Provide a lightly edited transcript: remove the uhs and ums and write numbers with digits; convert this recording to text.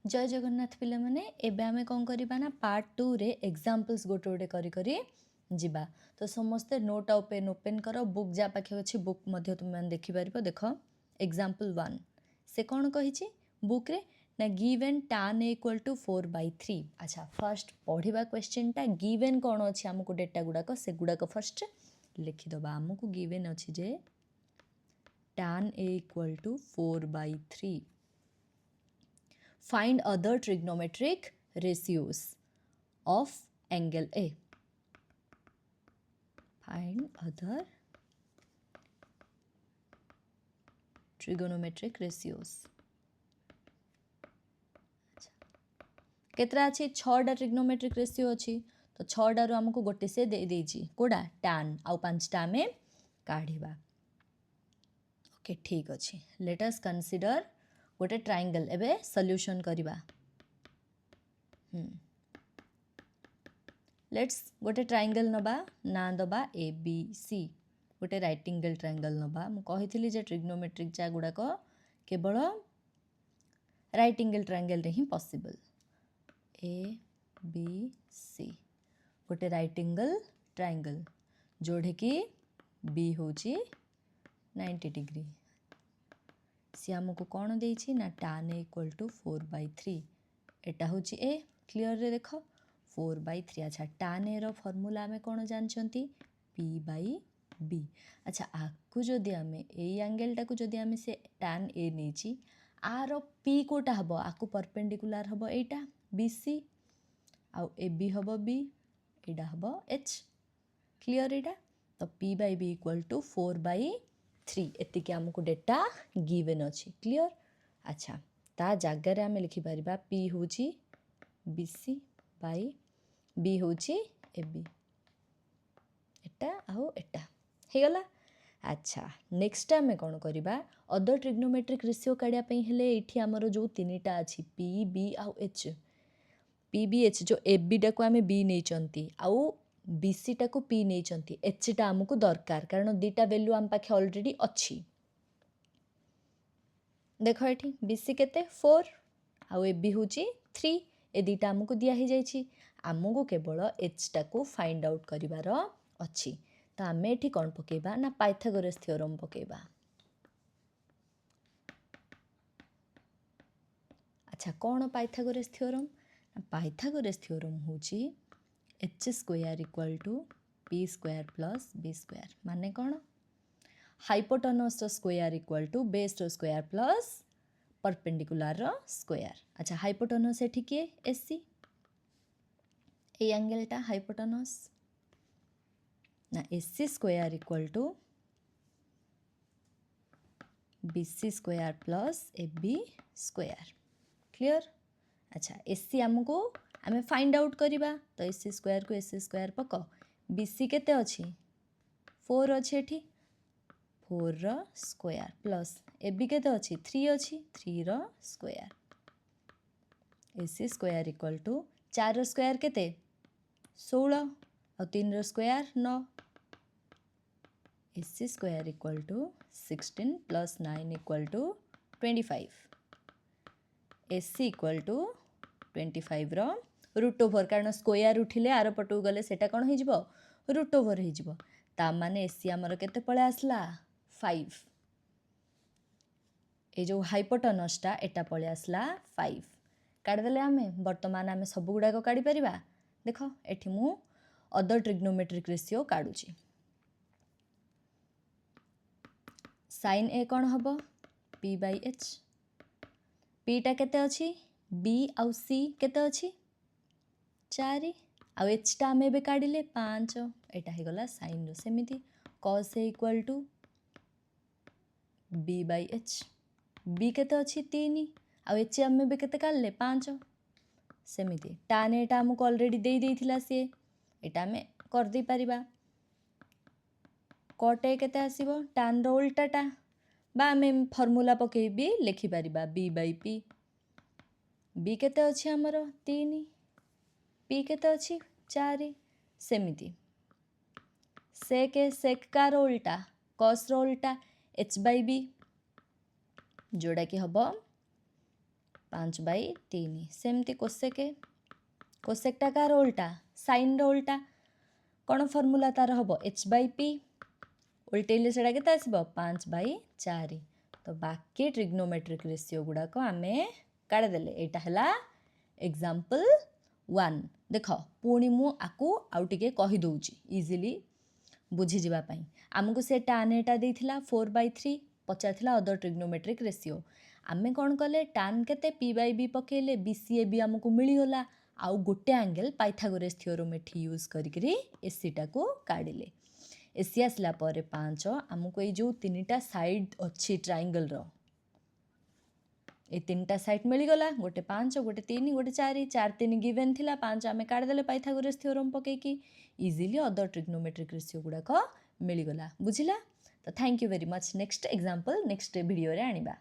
जय जगन्नाथ पिला माने एबे आमे कौन करिबा ना पार्ट 2 रे एग्जांपल्स गोटे गोटे करी करी जिबा। तो समस्ते नोट आउ पेन ओपन करो, बुक जा पाखे अछि बुक मध्य तुम मान देखि पारिबो। देखो एग्जांपल 1 से कौन कहिछि बुक रे ना given tan a equal to 4/3। अच्छा फर्स्ट पढ़िबा क्वेश्चन टा गिवन कौन अछि हमको डेटा गुडा को से गुडा को फर्स्ट लिखि दबा। हमको गिवन अछि जे tan a equal to 4/3। Find other trigonometric ratios of angle A. Find other trigonometric ratios. केतरा अच्छी 6टा ट्रिग्नोमेट्रिक रेशियो अच्छी तो 6टारू आमको गोटे से दे देछि कोडा tan आउ 5टा आमे काढिबा। ओके ठीक अच्छी। लेट अस कंसीडर गोटे ट्रायंगल एबे सॉल्यूशन करिबा। लेट्स गोटे ट्रायंगल नबा ना दबा ए बी सी। गोटे राइट एंगल ट्रायंगल नबा। मु कहिथिली जे ट्रिग्नोमेट्रिक जा गुडाक केवल राइट एंगल ट्रायंगल रे ही पॉसिबल। ए बी सी गोटे राइट एंगल ट्रायंगल जोड़े कि बी होची 90 डिग्री। सी आमको कौन देछि ना tan a इक्वल टू 4/3। एटा होची ए क्लियर रे देखो 4/3। अच्छा tan a रो फॉर्मूला आमे कौन जानछंती p बाई b। अच्छा आकु जदि आमे ए एंगल टाकू जदि आमे से tan a नेछि आरो p कोटा हबो आकु परपेंडिकुलर हबो एटा bc आउ ab हबो b एडा हबो h। क्लियर एटा तो p by b equal to 4/3 एतिके हमको डेटा गिवन अछि। क्लियर। अच्छा ता जगह रे आमे लिखि परिबा p होची bc बाई b होची ab। एटा आउ एटा हे गला। अच्छा नेक्स्ट आमे कोन करिबा अदर ट्रिग्नोमेट्रिक रेशियो काढिया पई हेले एठी हमरो जो तीनटा अछि p b आउ h। p b h जो ab टाको आमे b नै चंती आउ bc टाको p नै चंती h टा हमको दरकार कारण दीटा वैल्यू आम पाखे ऑलरेडी अछि। देखो एठी bc केते 4 आउ ab होची 3 ए दीटा हमको दिया ही जाइछि। हमको केवल h टाको फाइंड आउट करिवार अछि। तो आमे एठी कोन पकेबा ना पाइथागोरस थ्योरम पकेबा। अच्छा कौन पाइथागोरस थ्योरम पाइथागोरस थ्योरम होची h square equal to p square plus b square माने कौन hypotenuse square equal to base square plus perpendicular square. अच्छा हाइपोटेनस एठी के एसी ए एंगलटा हाइपोटेनस ना AC square equal to BC square plus AB square. Clear. अच्छा AC हमको आमे फाइंड आउट करिबा तो एसी स्क्वायर को एसी स्क्वायर पको बीसी केते अछि 4 अछि एठी 4 रो स्क्वायर प्लस एबी केते अछि 3 अछि 3 रो square. AC square equal to 4 रो स्क्वायर केते 16 और 3 रो square 9। AC square equal to 16 plus 9 equal to 25। AC equal to 25 रो रूट ओवर कारण स्क्वायर उठिले आर पटू गले सेटा कोन हे जिवो रूट ओवर हे जिवो ता माने एसी हमर केते पळे आसला 5। ए जो हाइपोटेनस टा एटा पळे आसला 5 काढ देले आमे वर्तमान आमे सब गुडा को काढी परिबा। देखो एठी मु अदर ट्रिग्नोमेट्रिक रेशियो काढुची। sin a कौन हबो p बाई h p टा केते अछि b आउ c केते अछि 4 आउ h टा हमें बे काढिले 5 एटा हे गला sin रो सेमिति cos a equal to b by h b केते अछि 3 आउ h हमें बे केते काढले 5 सेमिति tan a टा हमको ऑलरेडी दे देथिला से एटा हमें कर दे परिबा। cot a केते आसीबो tan रो उल्टाटा बा हमें फार्मूला पके भी लिखि परिबा b बाई p। b केते अछि हमरो 3 p केते अछि 4 सेमिति sec का रो उल्टा cos रो उल्टा h बाई b जोड़ा कि हबो 5/3 सेमती कोसेकटा कार उल्टा साइन उल्टा कौन फर्मूला तार हम h/p उल्टेले से के 5/4 तो बाकी ट्रिग्नोमेट्रिक रेशियो गुड़ाक आम काढ़ीदेले यहाँ है एग्जाम्पल 1 देख पुणी मुझे आउ टे कहीदे इजिली बुझीजापी आमको से tan एटा देता 4/3 पचार अदर ट्रिग्नोमेट्रिक रेशियो आमे कौन कले tan केते p/b पकेले BCAB आमको मिलगला आउ गोटे एंगल पाइथागोरस थ्योरम एठी यूज करी एसीटा को काढ़िले एसी आसला पर 5 आमको ये जो 3टा साइड अच्छी ट्रायंगल रो ये 3टा साइड मिलगला गोटे 5 गोटे 3 गोटे 4 3 गिवन थिला 5 आमे काढ़ीदेले पाइथागोरस थ्योरम पकेकी इजिली अदर ट्रिग्नोमेट्रिक रेशियो गुड़ाक मिलगला बुझिला तो thank you very much next example next video रे आनिबा।